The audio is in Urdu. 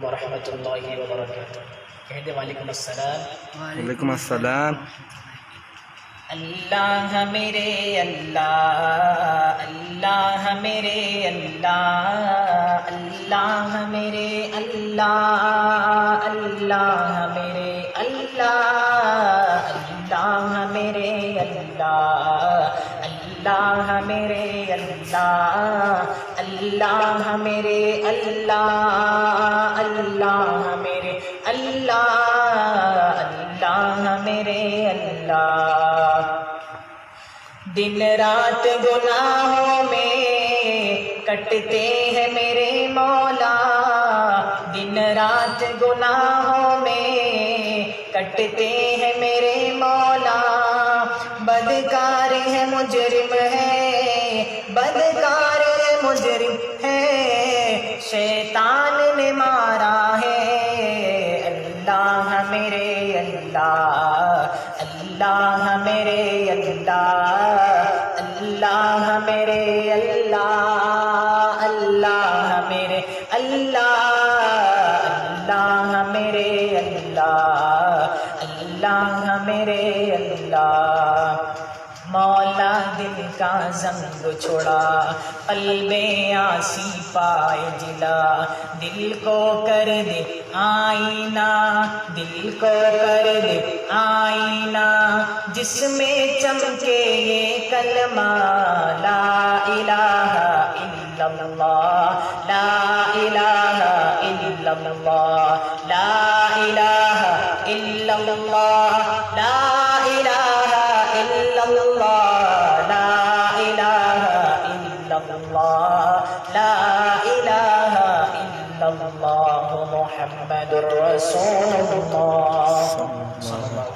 ورحمۃ اللہ وبرکاتہ. کہہ دے وعلیکم السلام. وعلیکم السلام. اللہ میرے اللہ، اللہ میرے اللہ، اللہ میرے اللہ، اللہ میرے اللہ، اللہ میرے اللہ، اللہ میرے اللہ، اللہ میرے اللہ، اللہ میرے اللہ، اللہ میرے اللہ. دن رات گناہوں میں کٹتے ہیں میرے مولا، دن رات گناہوں میں کٹتے ہیں میرے مولا. بدکار ہے مجرم ہے، بدکار ہے مجرم ہے، شیطان نے مارا ہے. اللہ میرے اللہ، اللہ میرے اللہ، اللہ میرے اللہ، اللہ میرے اللہ، اللہ میرے اللہ، اللہ میرے اللہ. مولا دل کا زنگ چھوڑا، قلب آسی پائے جلا، دل کو کر دے آئینہ، دل کو کر دے آئینہ، جس میں چمکے یہ کلمہ لا الہ الا اللہ، لا الہ الا اللہ، لا الہ الا اللہ، لا الہ الا اللہ، لا الہ الا اللہ، لا الہ الا اللہ، محمد رسول اللہ.